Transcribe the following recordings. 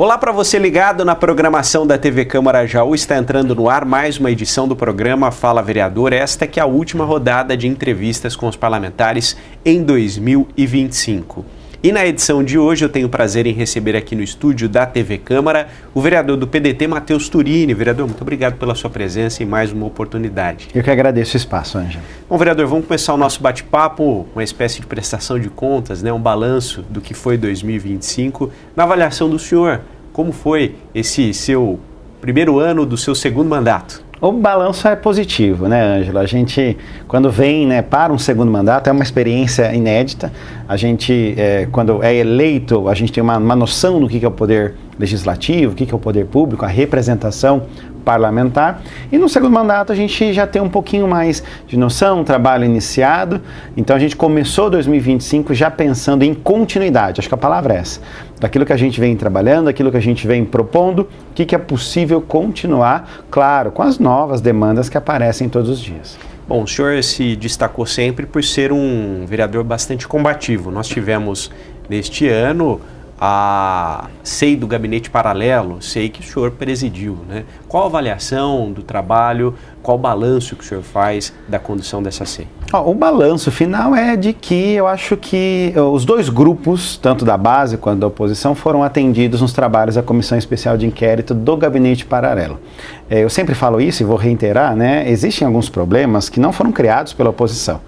Olá para você ligado na programação da TV Câmara Jaú, está entrando no ar mais uma edição do programa Fala Vereador, esta que é a última rodada de entrevistas com os parlamentares em 2025. E na edição de hoje eu tenho o prazer em receber aqui no estúdio da TV Câmara o vereador do PDT, Matheus Turini. Vereador, muito obrigado pela sua presença e mais uma oportunidade. Eu que agradeço o espaço, Ângelo. Bom, vereador, vamos começar o nosso bate-papo, uma espécie de prestação de contas, um balanço do que foi 2025. Na avaliação do senhor, como foi esse seu primeiro ano do seu segundo mandato? O balanço é positivo, né, Ângelo? A gente, quando vem para um segundo mandato, é uma experiência inédita. A gente, quando é eleito, a gente tem uma noção do que é o poder legislativo, o que é o poder público, a representação parlamentar. E no segundo mandato a gente já tem um pouquinho mais de noção, um trabalho iniciado. Então a gente começou 2025 já pensando em continuidade, acho que a palavra é essa. Daquilo que a gente vem trabalhando, daquilo que a gente vem propondo, o que é possível continuar, claro, com as novas demandas que aparecem todos os dias. Bom, o senhor se destacou sempre por ser um vereador bastante combativo. Nós tivemos neste ano a SEI do Gabinete Paralelo, SEI que o senhor presidiu, né? Qual a avaliação do trabalho, qual o balanço que o senhor faz da condução dessa SEI? O balanço final é de que eu acho que os dois grupos, tanto da base quanto da oposição, foram atendidos nos trabalhos da Comissão Especial de Inquérito do Gabinete Paralelo. Eu sempre falo isso e vou reiterar, né? Existem alguns problemas que não foram criados pela oposição.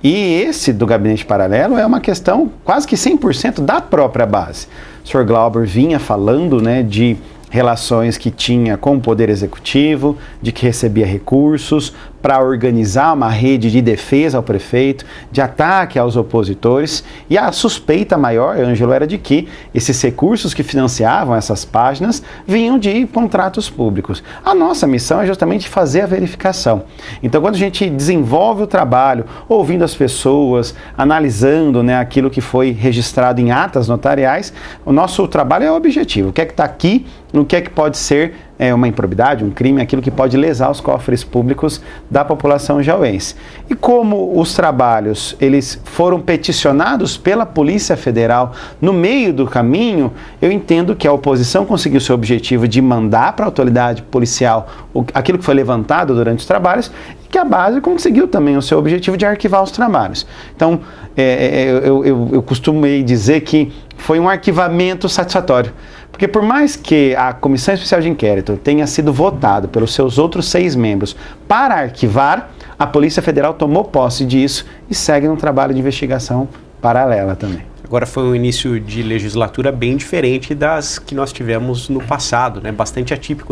E esse do Gabinete Paralelo é uma questão quase que 100% da própria base. O Sr. Glauber vinha falando, de relações que tinha com o Poder Executivo, de que recebia recursos para organizar uma rede de defesa ao prefeito, de ataque aos opositores, e a suspeita maior, Ângelo, era de que esses recursos que financiavam essas páginas vinham de contratos públicos. A nossa missão é justamente fazer a verificação. Então, quando a gente desenvolve o trabalho, ouvindo as pessoas, analisando aquilo que foi registrado em atas notariais, o nosso trabalho é o objetivo. O que é que está aqui, no que é que pode ser uma improbidade, um crime, aquilo que pode lesar os cofres públicos da população jauense. E como os trabalhos eles foram peticionados pela Polícia Federal no meio do caminho, eu entendo que a oposição conseguiu seu objetivo de mandar para a autoridade policial aquilo que foi levantado durante os trabalhos e que a base conseguiu também o seu objetivo de arquivar os trabalhos. Então, eu costumei dizer que foi um arquivamento satisfatório. Porque por mais que a Comissão Especial de Inquérito tenha sido votado pelos seus outros 6 membros para arquivar, a Polícia Federal tomou posse disso e segue num trabalho de investigação paralela também. Agora foi um início de legislatura bem diferente das que nós tivemos no passado, bastante atípico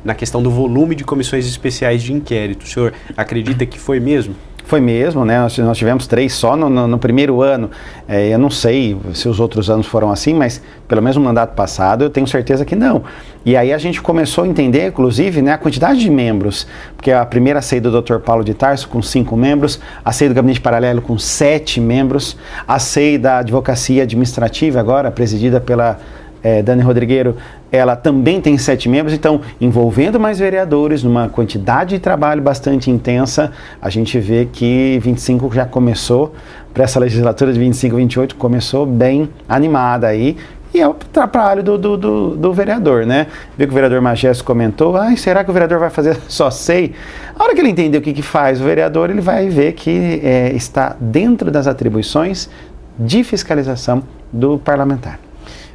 na questão do volume de comissões especiais de inquérito. O senhor acredita que foi mesmo? Foi mesmo, nós tivemos 3 só no primeiro ano. Eu não sei se os outros anos foram assim, mas pelo menos no mandato passado eu tenho certeza que não. E aí a gente começou a entender, inclusive, a quantidade de membros, porque a primeira SEI do Dr. Paulo de Tarso com 5 membros, a SEI do Gabinete Paralelo com 7 membros, a SEI da Advocacia Administrativa agora, presidida pela Dani Rodrigueiro, ela também tem 7 membros, então envolvendo mais vereadores, numa quantidade de trabalho bastante intensa, a gente vê que 25 já começou, para essa legislatura de 25 e 28 começou bem animada aí, e é o trabalho do vereador, Viu que o vereador Magés comentou, será que o vereador vai fazer só SEI? A hora que ele entender o que faz o vereador, ele vai ver que está dentro das atribuições de fiscalização do parlamentar.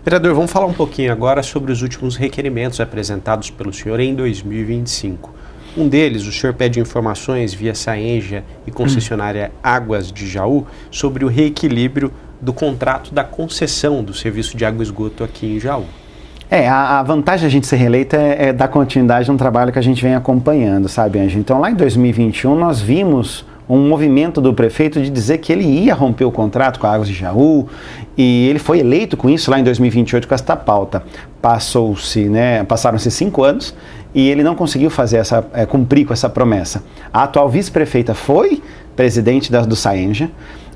Vereador, vamos falar um pouquinho agora sobre os últimos requerimentos apresentados pelo senhor em 2025. Um deles, o senhor pede informações via Saenja e concessionária Águas de Jaú sobre o reequilíbrio do contrato da concessão do serviço de água e esgoto aqui em Jaú. A vantagem de a gente ser reeleito é dar continuidade num trabalho que a gente vem acompanhando, sabe, Ângelo? Então, lá em 2021, nós vimos um movimento do prefeito de dizer que ele ia romper o contrato com a Águas de Jaú, e ele foi eleito com isso lá em 2028 com esta pauta. Passaram-se 5 anos e ele não conseguiu cumprir com essa promessa. A atual vice-prefeita foi presidente do Saenja.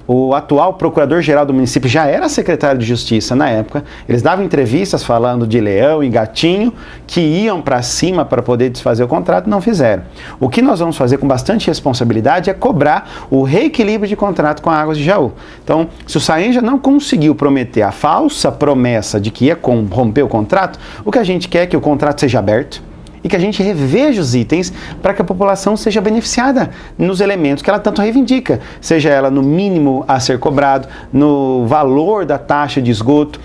O atual procurador-geral do município já era secretário de Justiça na época. Eles davam entrevistas falando de leão e gatinho, que iam para cima para poder desfazer o contrato, não fizeram. O que nós vamos fazer com bastante responsabilidade é cobrar o reequilíbrio de contrato com a Águas de Jaú. Então, se o Saenja não conseguiu prometer a falsa promessa de que ia romper o contrato, o que a gente quer é que o contrato seja aberto e que a gente reveja os itens para que a população seja beneficiada nos elementos que ela tanto reivindica, seja ela no mínimo a ser cobrado, no valor da taxa de esgoto,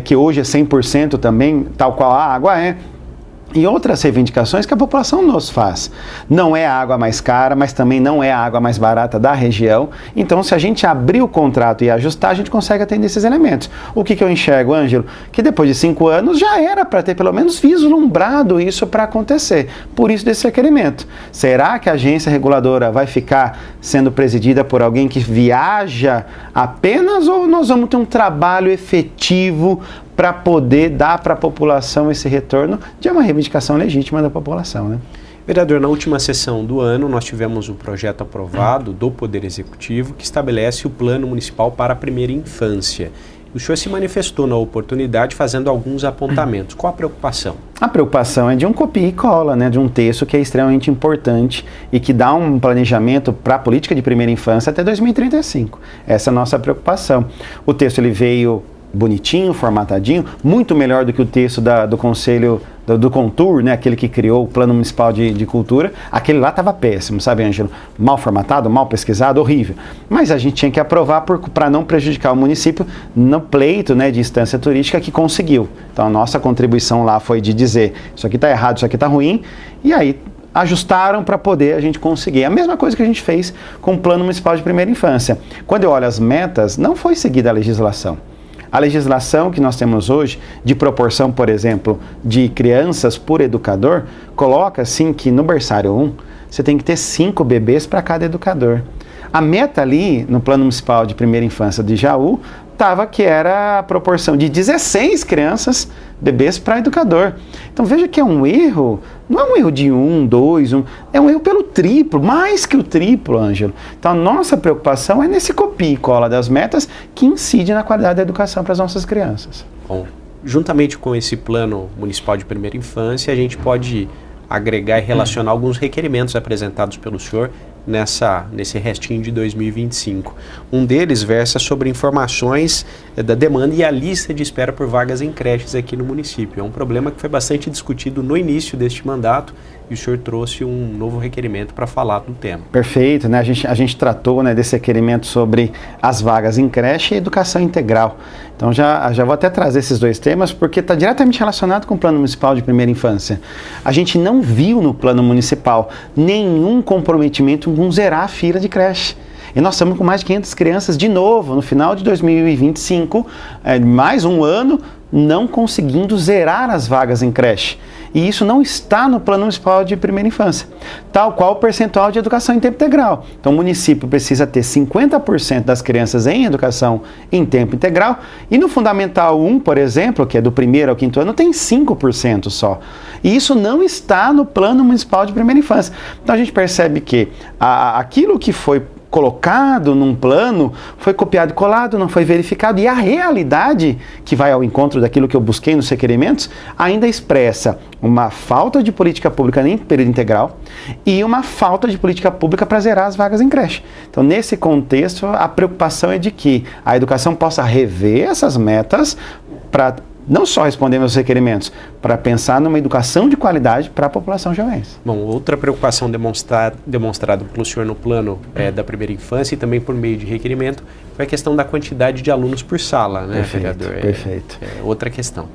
que hoje é 100% também, tal qual a água é, e outras reivindicações que a população nos faz. Não é a água mais cara, mas também não é a água mais barata da região. Então, se a gente abrir o contrato e ajustar, a gente consegue atender esses elementos. O que eu enxergo, Ângelo? Que depois de 5 anos já era para ter pelo menos vislumbrado isso para acontecer. Por isso desse requerimento. Será que a agência reguladora vai ficar sendo presidida por alguém que viaja apenas, ou nós vamos ter um trabalho efetivo para poder dar para a população esse retorno de uma reivindicação legítima da população, né? Vereador, na última sessão do ano, nós tivemos um projeto aprovado do Poder Executivo que estabelece o Plano Municipal para a Primeira Infância. O senhor se manifestou na oportunidade fazendo alguns apontamentos. Qual a preocupação? A preocupação é de um copia e cola, né, de um texto que é extremamente importante e que dá um planejamento para a política de primeira infância até 2035. Essa é a nossa preocupação. O texto ele veio bonitinho, formatadinho, muito melhor do que o texto do Conselho do Contur, né, aquele que criou o Plano Municipal de Cultura. Aquele lá estava péssimo, sabe, Ângelo? Mal formatado, mal pesquisado, horrível. Mas a gente tinha que aprovar para não prejudicar o município no pleito, né, de instância turística que conseguiu. Então a nossa contribuição lá foi de dizer, isso aqui está errado, isso aqui está ruim, e aí ajustaram para poder a gente conseguir. A mesma coisa que a gente fez com o Plano Municipal de Primeira Infância. Quando eu olho as metas, não foi seguida a legislação. A legislação que nós temos hoje, de proporção, por exemplo, de crianças por educador, coloca assim que no berçário 1, você tem que ter 5 bebês para cada educador. A meta ali, no Plano Municipal de Primeira Infância de Jaú, estava que era a proporção de 16 crianças, bebês para educador. Então veja que é um erro, não é um erro de 1, 2, é um erro pelo triplo, mais que o triplo, Ângelo. Então a nossa preocupação é nesse copia e cola das metas que incide na qualidade da educação para as nossas crianças. Bom, juntamente com esse Plano Municipal de Primeira Infância, a gente pode agregar e relacionar alguns requerimentos apresentados pelo senhor nesse restinho de 2025. Um deles versa sobre informações da demanda e a lista de espera por vagas em creches aqui no município. É um problema que foi bastante discutido no início deste mandato e o senhor trouxe um novo requerimento para falar do tema. Perfeito, né? A gente tratou, né, desse requerimento sobre as vagas em creche e educação integral. Então já vou até trazer esses dois temas porque está diretamente relacionado com o Plano Municipal de Primeira Infância. A gente não viu no Plano Municipal nenhum comprometimento com zerar a fila de creche. E nós estamos com mais de 500 crianças de novo, no final de 2025, mais um ano, não conseguindo zerar as vagas em creche. E isso não está no Plano Municipal de Primeira Infância, tal qual o percentual de educação em tempo integral. Então o município precisa ter 50% das crianças em educação em tempo integral e no Fundamental 1, por exemplo, que é do 1º ao 5º ano, tem 5% só. E isso não está no Plano Municipal de Primeira Infância. Então a gente percebe que aquilo que foi colocado num plano, foi copiado e colado, não foi verificado, e a realidade, que vai ao encontro daquilo que eu busquei nos requerimentos, ainda expressa uma falta de política pública em período integral e uma falta de política pública para zerar as vagas em creche. Então, nesse contexto, a preocupação é de que a educação possa rever essas metas para não só responder aos requerimentos, para pensar numa educação de qualidade para a população jovens. Bom, outra preocupação demonstrada pelo senhor no plano da primeira infância e também por meio de requerimento foi a questão da quantidade de alunos por sala, né, vereador? Perfeito. É outra questão.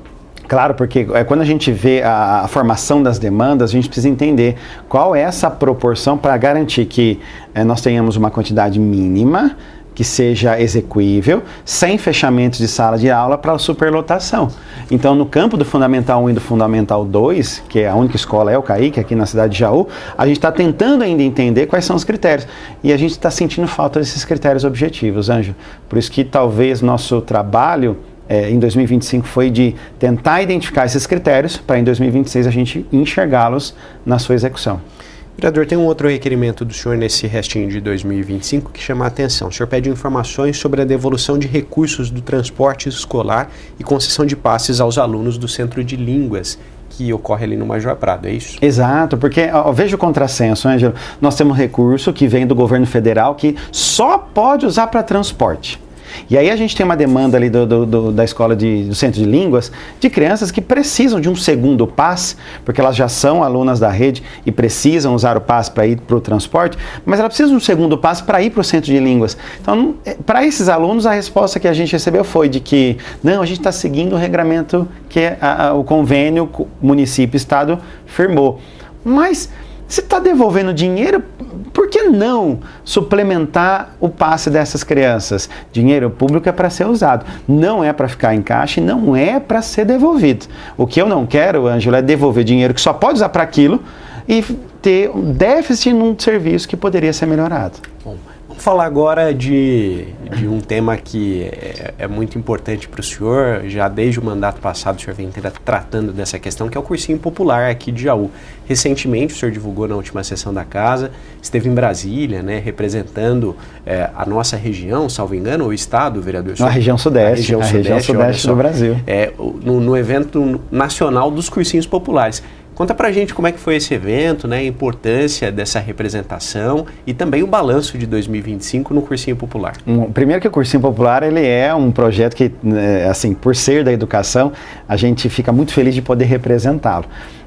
Claro, porque quando a gente vê a formação das demandas, a gente precisa entender qual é essa proporção para garantir que nós tenhamos uma quantidade mínima que seja execuível, sem fechamentos de sala de aula para superlotação. Então, no campo do Fundamental 1 e do Fundamental 2, que é a única escola, é o CAIC, aqui na cidade de Jaú, a gente está tentando ainda entender quais são os critérios. E a gente está sentindo falta desses critérios objetivos, Ângelo. Por isso que talvez nosso trabalho em 2025 foi de tentar identificar esses critérios para em 2026 a gente enxergá-los na sua execução. Vereador, tem um outro requerimento do senhor nesse restinho de 2025 que chama a atenção. O senhor pede informações sobre a devolução de recursos do transporte escolar e concessão de passes aos alunos do Centro de Línguas, que ocorre ali no Major Prado, é isso? Exato, porque veja o contrassenso, Ângelo. Nós temos recurso que vem do governo federal que só pode usar para transporte. E aí a gente tem uma demanda ali da escola do Centro de Línguas de crianças que precisam de um segundo passe, porque elas já são alunas da rede e precisam usar o passe para ir para o transporte, mas elas precisam de um segundo passe para ir para o Centro de Línguas. Então, para esses alunos, a resposta que a gente recebeu foi de que, não, a gente está seguindo o regramento que o convênio município-estado firmou. Mas se está devolvendo dinheiro, por que não suplementar o passe dessas crianças? Dinheiro público é para ser usado, não é para ficar em caixa e não é para ser devolvido. O que eu não quero, Ângelo, é devolver dinheiro que só pode usar para aquilo e ter um déficit num serviço que poderia ser melhorado. Bom, vamos falar agora de um tema que é muito importante para o senhor. Já desde o mandato passado o senhor vem tratando dessa questão, que é o cursinho popular aqui de Jaú. Recentemente o senhor divulgou na última sessão da casa, esteve em Brasília, né, representando a nossa região, salvo engano, o estado, vereador? A região sudeste, a região sudeste do Brasil. No evento nacional dos cursinhos populares. Conta pra gente como é que foi esse evento, né, a importância dessa representação e também o balanço de 2025 no Cursinho Popular. Primeiro que o Cursinho Popular, ele é um projeto que, assim, por ser da educação, a gente fica muito feliz de poder representá-lo.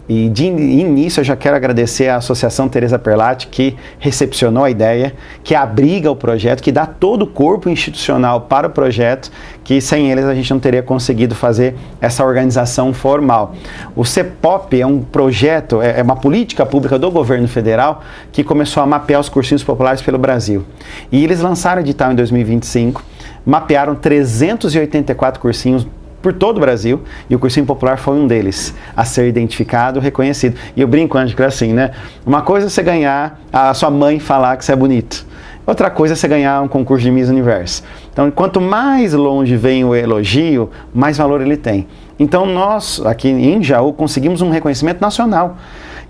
E de início eu já quero agradecer à Associação Teresa Perlatti, que recepcionou a ideia, que abriga o projeto, que dá todo o corpo institucional para o projeto, que sem eles a gente não teria conseguido fazer essa organização formal. O CEPOP é um projeto, é uma política pública do governo federal que começou a mapear os cursinhos populares pelo Brasil. E eles lançaram o edital em 2025, mapearam 384 cursinhos por todo o Brasil, e o Cursinho Popular foi um deles a ser identificado, reconhecido. E eu brinco, Ângelo, assim, né? Uma coisa é você ganhar, a sua mãe falar que você é bonito. Outra coisa é você ganhar um concurso de Miss Universo. Então, quanto mais longe vem o elogio, mais valor ele tem. Então, nós, aqui em Jaú, conseguimos um reconhecimento nacional,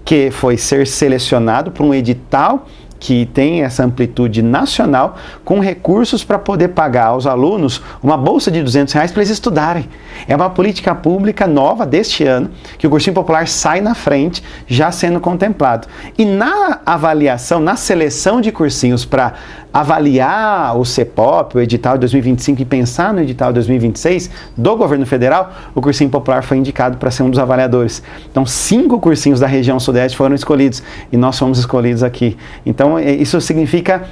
que foi ser selecionado por um edital que tem essa amplitude nacional, com recursos para poder pagar aos alunos uma bolsa de R$200 para eles estudarem. É uma política pública nova deste ano, que o Cursinho Popular sai na frente, já sendo contemplado. E na avaliação, na seleção de cursinhos para avaliar o CEPOP, o edital de 2025 e pensar no edital de 2026 do governo federal, o Cursinho Popular foi indicado para ser um dos avaliadores. Então, 5 cursinhos da região sudeste foram escolhidos e nós fomos escolhidos aqui. Então, isso significa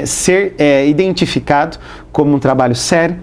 ser identificado como um trabalho sério,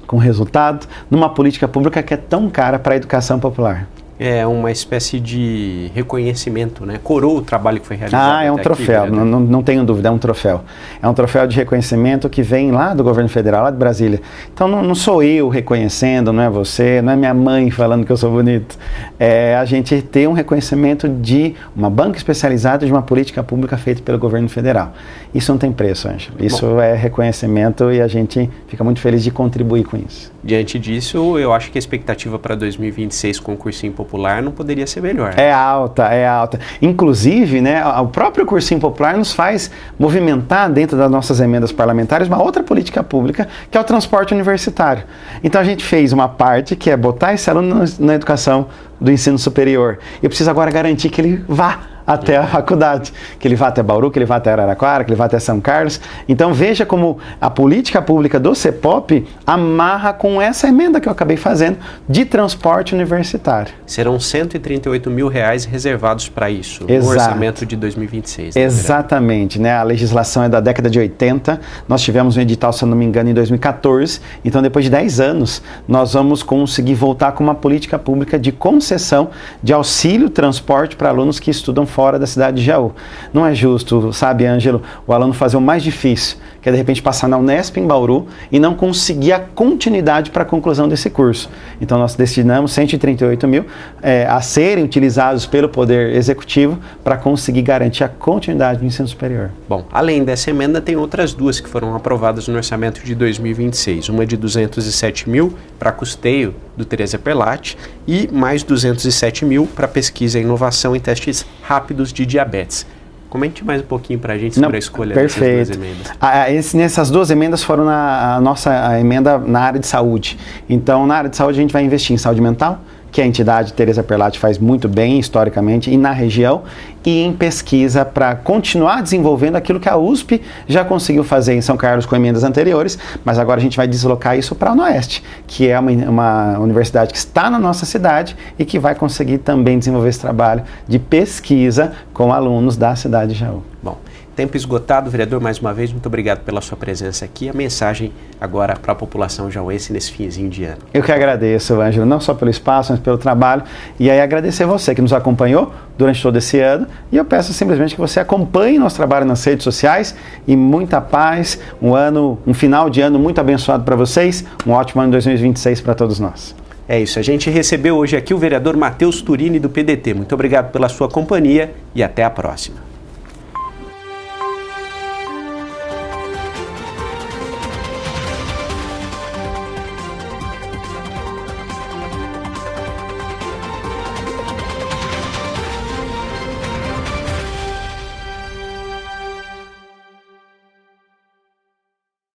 com resultado, numa política pública que é tão cara para a educação popular. É uma espécie de reconhecimento, né? Coroa o trabalho que foi realizado. É um troféu, aqui, não tenho dúvida, é um troféu. É um troféu de reconhecimento que vem lá do governo federal, lá de Brasília. Então não sou eu reconhecendo, não é você, não é minha mãe falando que eu sou bonito. É a gente ter um reconhecimento de uma banca especializada de uma política pública feita pelo governo federal. Isso não tem preço, Ângelo. Isso é reconhecimento e a gente fica muito feliz de contribuir com isso. Diante disso, eu acho que a expectativa para 2026 com o Cursinho Popular não poderia ser melhor. É alta, é alta. Inclusive, né, o próprio Cursinho Popular nos faz movimentar dentro das nossas emendas parlamentares uma outra política pública, que é o transporte universitário. Então a gente fez uma parte que é botar esse aluno na educação do ensino superior. Eu preciso agora garantir que ele vá até a faculdade, que ele vá até Bauru, que ele vá até Araraquara, que ele vá até São Carlos. Então veja como a política pública do CEPOP amarra com essa emenda que eu acabei fazendo de transporte universitário. Serão R$138 mil reservados para isso, no orçamento de 2026. Né, exatamente, né? A legislação é da década de 80, nós tivemos um edital, se eu não me engano, em 2014, então depois de 10 anos nós vamos conseguir voltar com uma política pública de concessão de auxílio transporte para alunos que estudam fora da cidade de Jaú. Não é justo, sabe, Ângelo, o aluno fazer o mais difícil, que é de repente passar na Unesp em Bauru e não conseguir a continuidade para a conclusão desse curso. Então nós destinamos 138 mil a serem utilizados pelo Poder Executivo para conseguir garantir a continuidade do ensino superior. Bom, além dessa emenda, tem outras duas que foram aprovadas no orçamento de 2026. Uma de 207 mil para custeio do Teresa Perlatti e mais 207 mil para pesquisa e inovação em testes rápidos de diabetes. Comente mais um pouquinho para a gente sobre a escolha dessas duas emendas. Nessas duas emendas foram a nossa emenda na área de saúde. Então, na área de saúde, a gente vai investir em saúde mental, que a entidade Teresa Perlatti faz muito bem historicamente e na região, e em pesquisa para continuar desenvolvendo aquilo que a USP já conseguiu fazer em São Carlos com emendas anteriores, mas agora a gente vai deslocar isso para a UnoOeste, que é uma universidade que está na nossa cidade e que vai conseguir também desenvolver esse trabalho de pesquisa com alunos da cidade de Jaú. Bom, tempo esgotado, vereador, mais uma vez, muito obrigado pela sua presença aqui. A mensagem agora para a população jauense nesse finzinho de ano. Eu que agradeço, Ângelo, não só pelo espaço, mas pelo trabalho. E aí agradecer você que nos acompanhou durante todo esse ano. E eu peço simplesmente que você acompanhe nosso trabalho nas redes sociais e muita paz, um final de ano muito abençoado para vocês, um ótimo ano 2026 para todos nós. É isso, a gente recebeu hoje aqui o vereador Matheus Turini do PDT. Muito obrigado pela sua companhia e até a próxima.